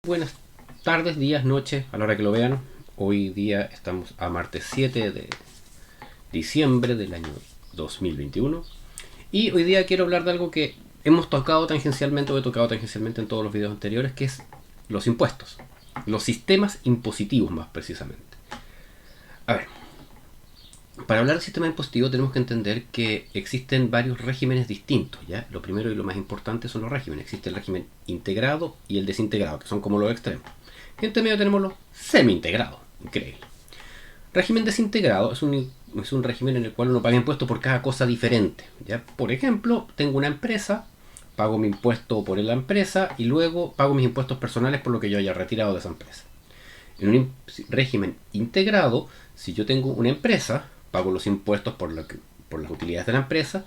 Buenas tardes, días, noches, a la hora que lo vean. Hoy día estamos a martes 7 de diciembre del año 2021. Y hoy día quiero hablar de algo que hemos tocado tangencialmente, o he tocado tangencialmente en todos los videos anteriores, que es los impuestos. Los sistemas impositivos, más precisamente. A ver, para hablar del sistema impositivo tenemos que entender que existen varios regímenes distintos, ¿ya? Lo primero y lo más importante son los regímenes. Existe el régimen integrado y el desintegrado, que son como los extremos. Y entre medio tenemos los semi-integrados, increíble. Régimen desintegrado es un régimen en el cual uno paga impuestos por cada cosa diferente, ¿ya? Por ejemplo, tengo una empresa, pago mi impuesto por la empresa y luego pago mis impuestos personales por lo que yo haya retirado de esa empresa. En un régimen integrado, si yo tengo una empresa, pago los impuestos por las utilidades de la empresa,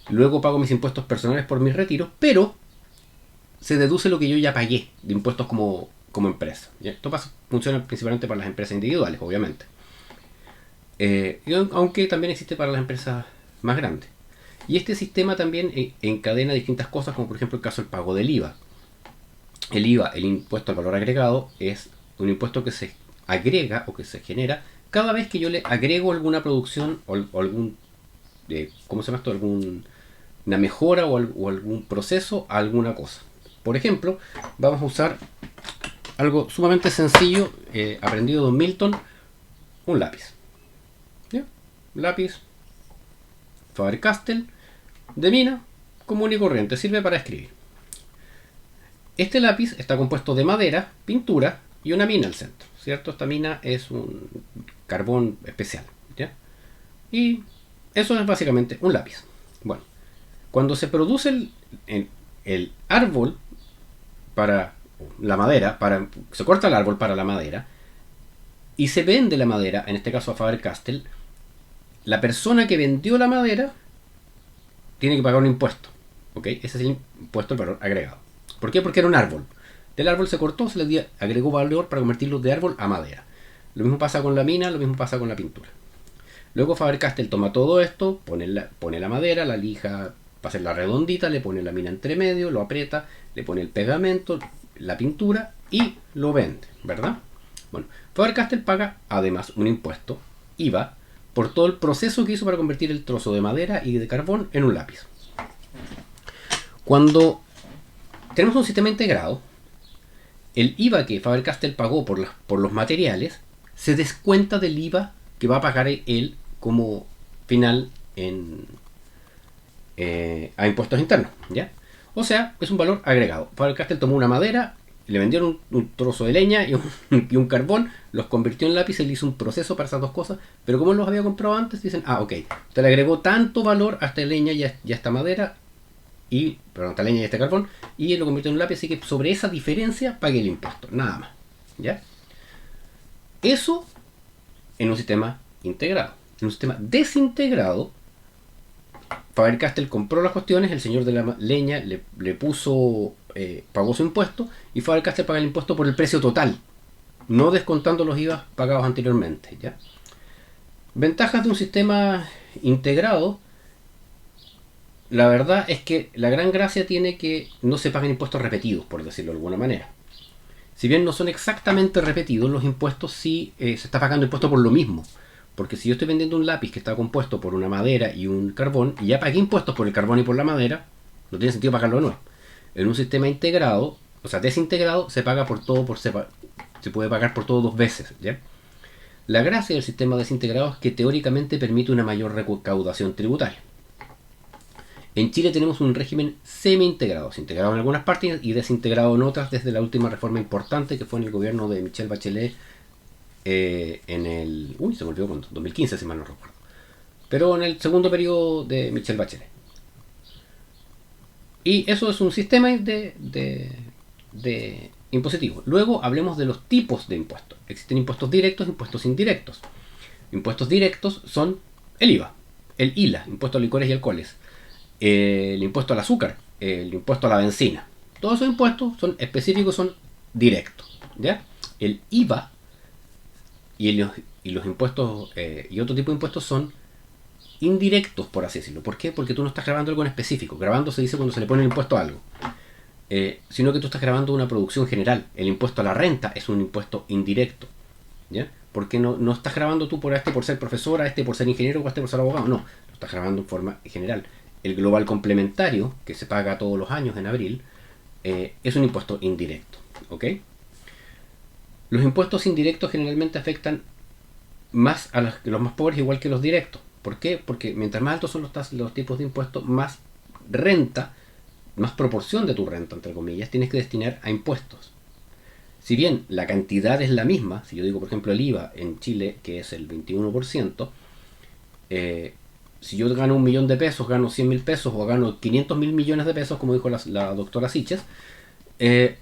luego pago mis impuestos personales por mis retiros, pero se deduce lo que yo ya pagué de impuestos como empresa. ¿Ya? Esto funciona principalmente para las empresas individuales, obviamente. Aunque también existe para las empresas más grandes. Y este sistema también encadena distintas cosas, como por ejemplo el caso del pago del IVA. El IVA, el impuesto al valor agregado, es un impuesto que se agrega o que se genera cada vez que yo le agrego alguna producción o algún, ¿cómo se llama esto? Alguna mejora o algún proceso a alguna cosa. Por ejemplo, vamos a usar algo sumamente sencillo, aprendido de Don Milton, un lápiz. ¿Ya? Lápiz Faber-Castell de mina común y corriente, sirve para escribir. Este lápiz está compuesto de madera, pintura y una mina al centro, ¿cierto? Esta mina es un carbón especial, ¿ya? Y eso es básicamente un lápiz. Bueno, cuando se produce el árbol para la madera, se corta el árbol para la madera y se vende la madera, en este caso a Faber-Castell, la persona que vendió la madera tiene que pagar un impuesto, ¿ok? Ese es el impuesto al valor agregado. ¿Por qué? Porque era un árbol. Del árbol se cortó, se le agregó valor para convertirlo de árbol a madera. Lo mismo pasa con la mina, lo mismo pasa con la pintura. Luego Faber-Castell toma todo esto, pone la madera, la lija para hacerla redondita, le pone la mina entre medio, lo aprieta, le pone el pegamento, la pintura y lo vende, ¿verdad? Bueno, Faber-Castell paga además un impuesto, IVA, por todo el proceso que hizo para convertir el trozo de madera y de carbón en un lápiz. Cuando tenemos un sistema integrado, el IVA que Faber-Castell pagó por los materiales se descuenta del IVA que va a pagar él como final a impuestos internos, ¿ya? O sea, es un valor agregado. Faber-Castell tomó una madera, le vendieron un trozo de leña y un carbón, los convirtió en lápiz, él hizo un proceso para esas dos cosas, pero como él los había comprado antes, dicen, ok, te le agregó tanto valor a esta leña y a esta madera, esta leña y este carbón, y él lo convirtió en un lápiz, así que sobre esa diferencia pague el impuesto, nada más, ¿ya? Eso en un sistema integrado. En un sistema desintegrado, Faber-Castell compró las cuestiones, el señor de la leña le puso, pagó su impuesto, y Faber-Castell paga el impuesto por el precio total, no descontando los IVA pagados anteriormente, ¿ya? Ventajas de un sistema integrado. La verdad es que la gran gracia tiene que no se pagan impuestos repetidos, por decirlo de alguna manera. Si bien no son exactamente repetidos, los impuestos sí se está pagando impuestos por lo mismo. Porque si yo estoy vendiendo un lápiz que está compuesto por una madera y un carbón, y ya pagué impuestos por el carbón y por la madera, no tiene sentido pagarlo de nuevo. En un sistema integrado, o sea, desintegrado, se paga por todo se puede pagar por todo dos veces, ¿ya? La gracia del sistema desintegrado es que teóricamente permite una mayor recaudación tributaria. En Chile tenemos un régimen semi-integrado, integrado en algunas partes y desintegrado en otras desde la última reforma importante que fue en el gobierno de Michelle Bachelet en el... se me olvidó cuándo, 2015 si mal no recuerdo. Pero en el segundo periodo de Michelle Bachelet. Y eso es un sistema de impositivo. Luego hablemos de los tipos de impuestos. Existen impuestos directos e impuestos indirectos. Impuestos directos son el IVA, el ILA, impuesto a licores y alcoholes, el impuesto al azúcar, el impuesto a la benzina. Todos esos impuestos son específicos, son directos, ¿ya? El IVA y los impuestos y otro tipo de impuestos son indirectos, por así decirlo. ¿Por qué? Porque tú no estás grabando algo en específico. Grabando se dice cuando se le pone el impuesto a algo. Sino que tú estás grabando una producción general. El impuesto a la renta es un impuesto indirecto. ¿Ya? Porque no estás grabando tú por ser profesor, a este por ser ingeniero o a este por ser abogado. No, lo estás grabando en forma general. El global complementario, que se paga todos los años en abril, es un impuesto indirecto. ¿Ok? Los impuestos indirectos generalmente afectan más a los más pobres igual que los directos. ¿Por qué? Porque mientras más altos son los tipos de impuestos, más renta, más proporción de tu renta, entre comillas, tienes que destinar a impuestos. Si bien la cantidad es la misma, si yo digo por ejemplo el IVA en Chile, que es el 21%, si yo gano 1.000.000 de pesos, gano 100.000 pesos o gano 500.000 millones de pesos, como dijo la doctora Siches, el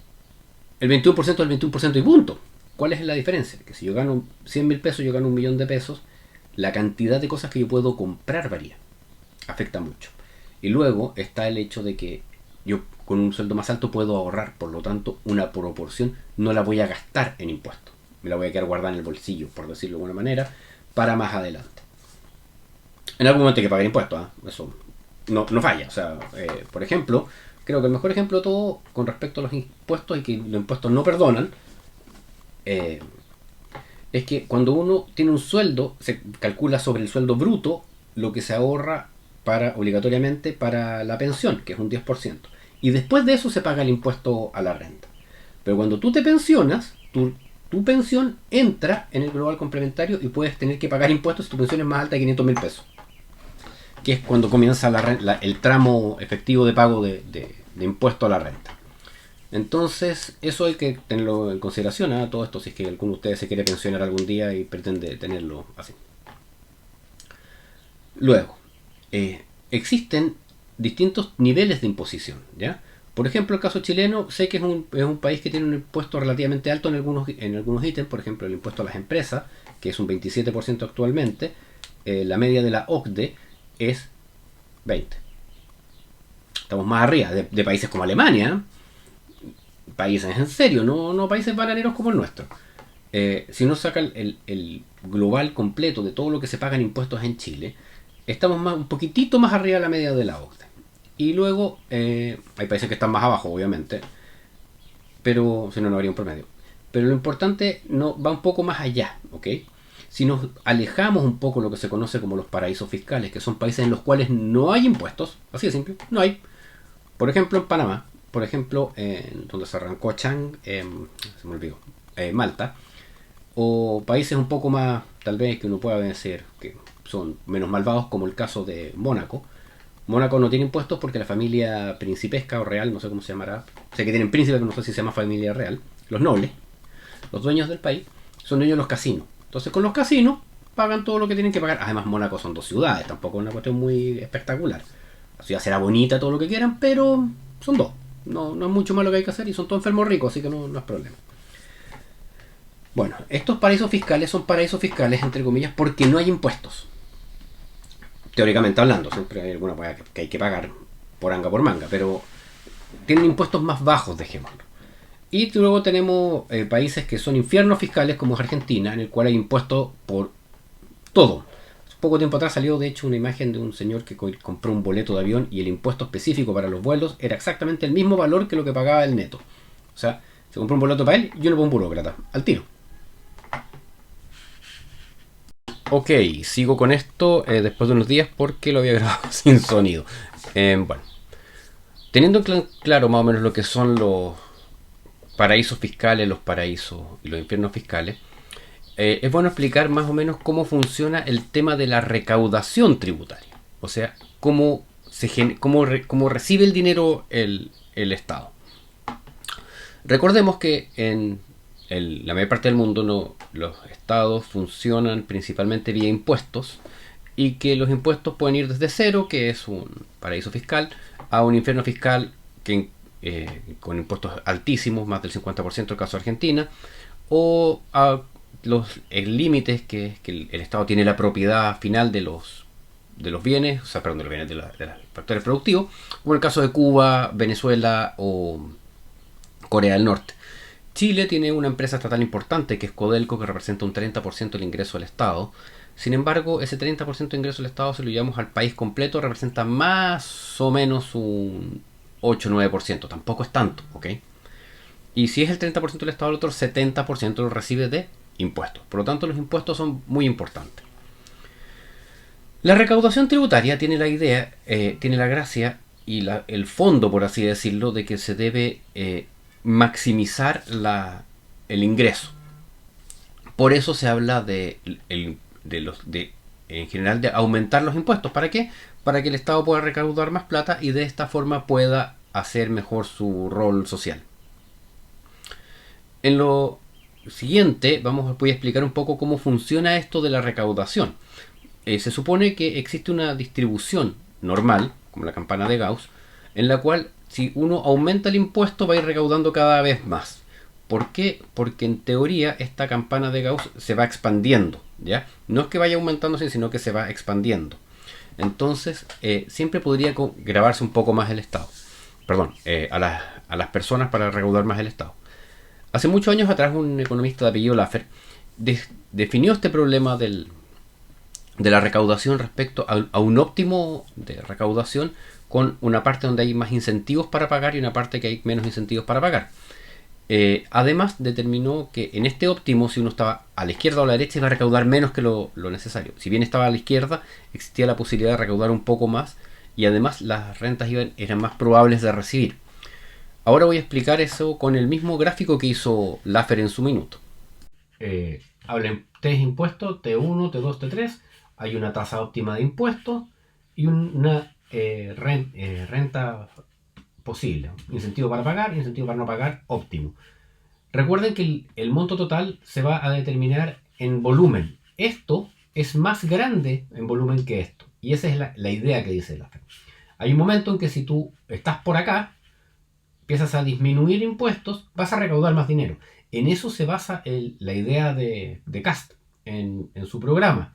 21% es el 21% y punto. ¿Cuál es la diferencia? Que si yo gano 100.000 pesos, yo gano 1.000.000 de pesos, la cantidad de cosas que yo puedo comprar varía. Afecta mucho. Y luego está el hecho de que yo con un sueldo más alto puedo ahorrar, por lo tanto una proporción no la voy a gastar en impuestos. Me la voy a quedar guardada en el bolsillo, por decirlo de alguna manera, para más adelante. En algún momento hay que pagar impuestos, ¿eh? Eso no falla. O sea, por ejemplo, creo que el mejor ejemplo de todo con respecto a los impuestos y que los impuestos no perdonan, es que cuando uno tiene un sueldo, se calcula sobre el sueldo bruto lo que se ahorra obligatoriamente para la pensión, que es un 10%. Y después de eso se paga el impuesto a la renta. Pero cuando tú te pensionas, tu pensión entra en el global complementario y puedes tener que pagar impuestos si tu pensión es más alta de 500.000 pesos. Que es cuando comienza el tramo efectivo de pago de impuesto a la renta. Entonces, eso hay que tenerlo en consideración, ¿eh? Todo esto, si es que alguno de ustedes se quiere pensionar algún día y pretende tenerlo así. Luego, existen distintos niveles de imposición, ¿ya? Por ejemplo, el caso chileno, sé que es un país que tiene un impuesto relativamente alto en algunos ítems, por ejemplo, el impuesto a las empresas, que es un 27% actualmente, la media de la OCDE es 20%. Estamos más arriba de países como Alemania, países en serio, no países bananeros como el nuestro. Si uno saca el global completo de todo lo que se paga en impuestos en Chile, estamos un poquitito más arriba de la media de la OCDE. Y luego hay países que están más abajo, obviamente, pero si no, no habría un promedio. Pero lo importante va un poco más allá, ¿ok? Si nos alejamos un poco de lo que se conoce como los paraísos fiscales, que son países en los cuales no hay impuestos, así de simple, no hay. Por ejemplo, en Panamá, por ejemplo, donde se arrancó Chang, se me olvidó, Malta, o países un poco más, tal vez, que uno pueda decir que son menos malvados, como el caso de Mónaco. Mónaco no tiene impuestos porque la familia principesca o real, no sé cómo se llamará, sé que tienen príncipe, pero no sé si se llama familia real, los nobles, los dueños del país, son dueños de los casinos. Entonces con los casinos pagan todo lo que tienen que pagar. Además, Mónaco son 2 ciudades, tampoco es una cuestión muy espectacular. La ciudad será bonita, todo lo que quieran, pero son 2. No es mucho más lo que hay que hacer y son todos enfermos ricos, así que no es problema. Bueno, estos paraísos fiscales son paraísos fiscales, entre comillas, porque no hay impuestos. Teóricamente hablando, siempre hay alguna cosa que hay que pagar por anga por manga, pero tienen impuestos más bajos, dejémoslo. Y luego tenemos países que son infiernos fiscales, como es Argentina, en el cual hay impuestos por todo. Poco tiempo atrás salió de hecho una imagen de un señor que compró un boleto de avión y el impuesto específico para los vuelos era exactamente el mismo valor que lo que pagaba el neto. O sea, se compró un boleto para él y uno para un burócrata, al tiro. Ok, sigo con esto después de unos días porque lo había grabado sin sonido. Bueno, teniendo claro más o menos lo que son los paraísos fiscales, los paraísos y los infiernos fiscales, es bueno explicar más o menos cómo funciona el tema de la recaudación tributaria. O sea, cómo recibe el dinero el Estado. Recordemos que en la mayor parte del mundo los estados funcionan principalmente vía impuestos y que los impuestos pueden ir desde cero, que es un paraíso fiscal, a un infierno fiscal que con impuestos altísimos, más del 50% en el caso de Argentina, o a los límites que el Estado tiene la propiedad final de los bienes, o sea, perdón, de los bienes de los factores productivos, como en el caso de Cuba, Venezuela o Corea del Norte. Chile tiene una empresa estatal importante que es Codelco, que representa un 30% del ingreso del Estado, Sin embargo, ese 30% de ingreso del Estado, si lo llevamos al país completo, representa más o menos un 8 o 9%. Tampoco es tanto, ¿ok? Y si es el 30% del Estado, el otro 70% lo recibe de impuestos. Por lo tanto, los impuestos son muy importantes. La recaudación tributaria tiene la idea, tiene la gracia y el fondo, por así decirlo, de que se debe maximizar el ingreso. Por eso se habla en general de aumentar los impuestos. ¿Para qué? Para que el Estado pueda recaudar más plata y de esta forma pueda hacer mejor su rol social. En lo siguiente voy a explicar un poco cómo funciona esto de la recaudación. Se supone que existe una distribución normal, como la campana de Gauss, en la cual si uno aumenta el impuesto va a ir recaudando cada vez más. ¿Por qué? Porque en teoría esta campana de Gauss se va expandiendo, ¿ya? No es que vaya aumentándose, sino que se va expandiendo. Entonces, siempre podría grabarse un poco más el Estado. Perdón, a las personas para recaudar más el Estado. Hace muchos años atrás un economista de apellido Laffer definió este problema de la recaudación respecto a un óptimo de recaudación con una parte donde hay más incentivos para pagar y una parte que hay menos incentivos para pagar. Además determinó que en este óptimo, si uno estaba a la izquierda o a la derecha, iba a recaudar menos que lo necesario. Si bien estaba a la izquierda, existía la posibilidad de recaudar un poco más y además las rentas eran más probables de recibir. Ahora voy a explicar eso con el mismo gráfico que hizo Laffer en su minuto. Hablen tres impuestos, T1, T2, T3. Hay una tasa óptima de impuestos y una renta posible. Incentivo para pagar, incentivo para no pagar, óptimo. Recuerden que el monto total se va a determinar en volumen. Esto es más grande en volumen que esto. Y esa es la idea que dice Laffer. Hay un momento en que si tú estás por acá, empiezas a disminuir impuestos, vas a recaudar más dinero. En eso se basa la idea de Cast en su programa.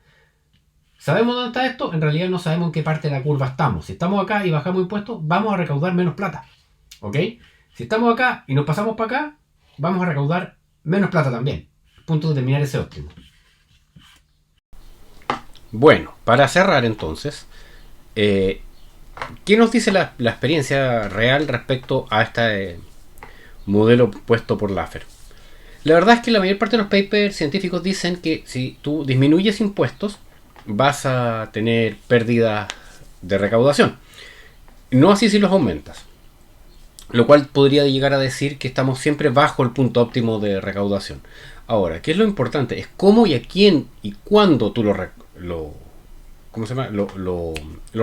¿Sabemos dónde está esto? En realidad no sabemos en qué parte de la curva estamos. Si estamos acá y bajamos impuestos, vamos a recaudar menos plata. ¿Ok? Si estamos acá y nos pasamos para acá, vamos a recaudar menos plata también. Punto de terminar ese óptimo. Bueno, para cerrar entonces, ¿qué nos dice la experiencia real respecto a este modelo puesto por Laffer? La verdad es que la mayor parte de los papers científicos dicen que si tú disminuyes impuestos, vas a tener pérdidas de recaudación. No así si los aumentas. Lo cual podría llegar a decir que estamos siempre bajo el punto óptimo de recaudación. Ahora, ¿qué es lo importante? Es cómo y a quién y cuándo tú lo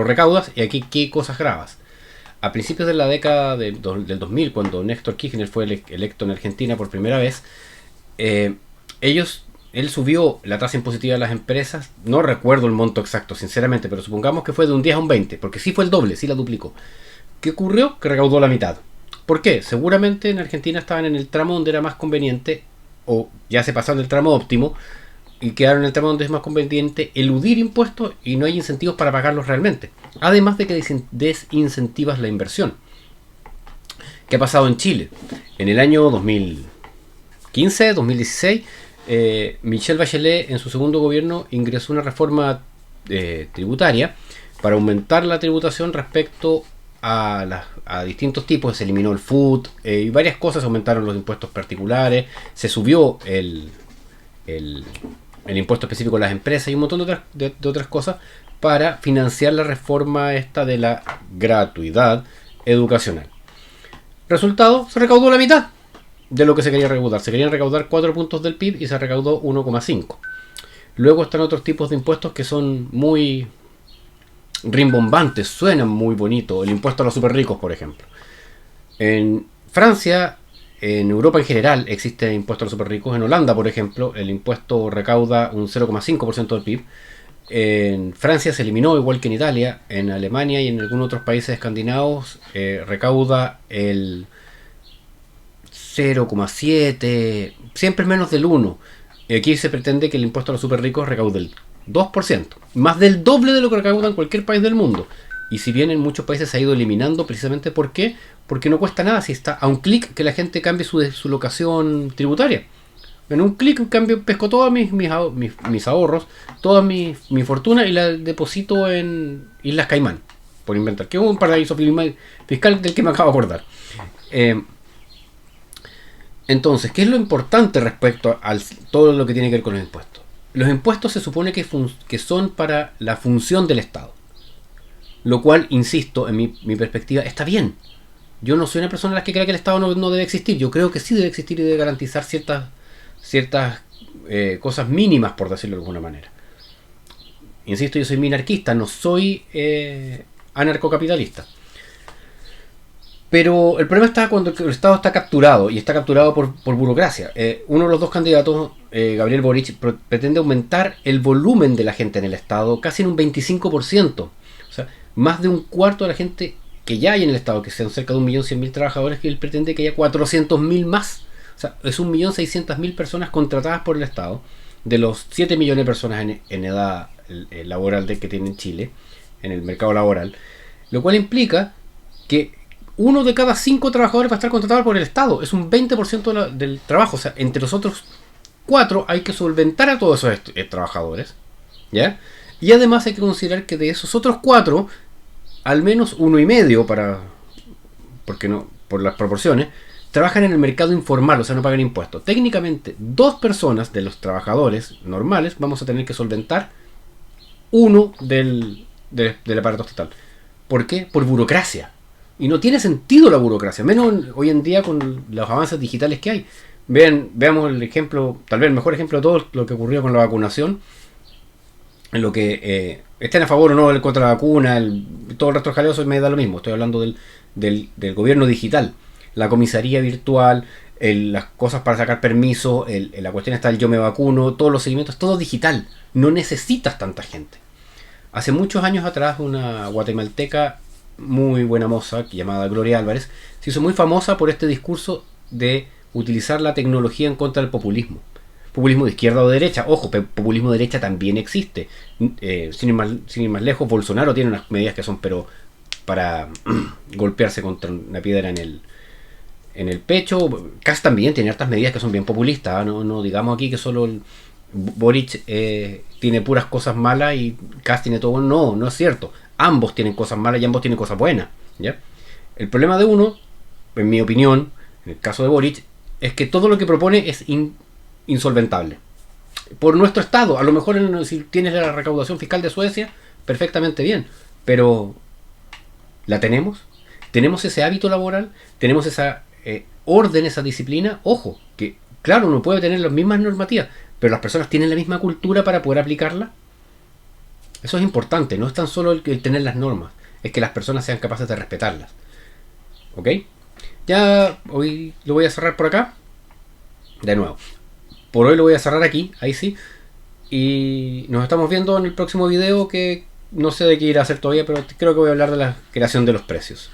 recaudas y aquí qué cosas grabas. A principios de la década del 2000, cuando Néstor Kirchner fue electo en Argentina por primera vez, él subió la tasa impositiva de las empresas, no recuerdo el monto exacto sinceramente, pero supongamos que fue de un 10 a un 20, porque sí fue el doble, sí la duplicó. ¿Qué ocurrió? Que recaudó la mitad. ¿Por qué? Seguramente en Argentina estaban en el tramo donde era más conveniente, o ya se pasaron del tramo óptimo, y quedaron en el tramo donde es más conveniente eludir impuestos y no hay incentivos para pagarlos realmente. Además de que desincentivas la inversión. ¿Qué ha pasado en Chile? En el año 2015, 2016, Michelle Bachelet en su segundo gobierno ingresó una reforma tributaria para aumentar la tributación respecto a distintos tipos. Se eliminó el food y varias cosas, aumentaron los impuestos particulares, se subió el impuesto específico a las empresas y un montón de otras cosas para financiar la reforma esta de la gratuidad educacional. Resultado, se recaudó la mitad de lo que se quería recaudar. Se querían recaudar 4 puntos del PIB y se recaudó 1,5. Luego están otros tipos de impuestos que son muy rimbombantes, suenan muy bonito. El impuesto a los super ricos, por ejemplo. En Francia, en Europa en general, existe impuesto a los super ricos. En Holanda, por ejemplo, el impuesto recauda un 0,5% del PIB. En Francia se eliminó, igual que en Italia. En Alemania y en algunos otros países escandinavos recauda el 0,7%, siempre es menos del 1%. Aquí se pretende que el impuesto a los super ricos recaude el 2%, más del doble de lo que recauda en cualquier país del mundo. Y si bien en muchos países se ha ido eliminando, precisamente ¿por qué? Porque no cuesta nada, si está a un clic que la gente cambie su locación tributaria. En un clic, en cambio, pesco todos mis ahorros, toda mi fortuna y la deposito en Islas Caimán, por inventar, que es un paraíso fiscal del que me acabo de acordar. Eh, entonces, ¿qué es lo importante respecto a todo lo que tiene que ver con los impuestos? Los impuestos se supone que son para la función del Estado. Lo cual, insisto, en mi perspectiva, está bien. Yo no soy una persona a la que cree que el Estado no debe existir. Yo creo que sí debe existir y debe garantizar ciertas cosas mínimas, por decirlo de alguna manera. Insisto, yo soy minarquista, no soy anarcocapitalista. Pero el problema está cuando el Estado está capturado, y está capturado por burocracia. Uno de los dos candidatos, Gabriel Boric, pretende aumentar el volumen de la gente en el Estado casi en un 25%. O sea, más de un cuarto de la gente que ya hay en el Estado, que sean cerca de 1.100.000 trabajadores, que él pretende que haya 400.000 más. O sea, es 1.600.000 personas contratadas por el Estado, de los 7 millones de personas en edad laboral que tiene Chile, en el mercado laboral. Lo cual implica que uno de cada 5 trabajadores va a estar contratado por el Estado. Es un 20% del trabajo. O sea, entre los otros 4 hay que solventar a todos esos trabajadores, ¿ya? Y además hay que considerar que de esos otros 4, al menos 1,5, porque no, por las proporciones, trabajan en el mercado informal, o sea, no pagan impuestos. Técnicamente, 2 personas de los trabajadores normales vamos a tener que solventar uno del aparato estatal. ¿Por qué? Por burocracia. Y no tiene sentido la burocracia, menos hoy en día con los avances digitales que hay. Veamos el ejemplo, tal vez el mejor ejemplo de todo lo que ocurrió con la vacunación, en lo que estén a favor o no contra la vacuna, todo el resto del jaleo, eso me da lo mismo. Estoy hablando del gobierno digital, la comisaría virtual, las cosas para sacar permiso, la cuestión está del yo me vacuno, todos los seguimientos, todo digital. No necesitas tanta gente. Hace muchos años atrás, una guatemalteca muy buena moza llamada Gloria Álvarez se hizo muy famosa por este discurso de utilizar la tecnología en contra del populismo. Populismo de izquierda o de derecha. Ojo, populismo de derecha también existe. Sin ir más lejos, Bolsonaro tiene unas medidas que son pero para golpearse contra una piedra en el pecho. Kass también tiene hartas medidas que son bien populistas. No digamos aquí que solo Boric tiene puras cosas malas y Kass tiene todo bueno. No es cierto. Ambos tienen cosas malas y ambos tienen cosas buenas, ¿ya? El problema de uno, en mi opinión, en el caso de Boric, es que todo lo que propone es insolventable. Por nuestro Estado, a lo mejor si tienes la recaudación fiscal de Suecia, perfectamente bien, pero ¿la tenemos? ¿Tenemos ese hábito laboral? ¿Tenemos esa orden, esa disciplina? Ojo, que claro, uno puede tener las mismas normativas, pero las personas tienen la misma cultura para poder aplicarla. Eso es importante, no es tan solo el tener las normas, es que las personas sean capaces de respetarlas. ¿Ok? Ya hoy lo voy a cerrar por acá. De nuevo, por hoy lo voy a cerrar aquí, ahí sí. Y nos estamos viendo en el próximo video, que no sé de qué ir a hacer todavía, pero creo que voy a hablar de la creación de los precios.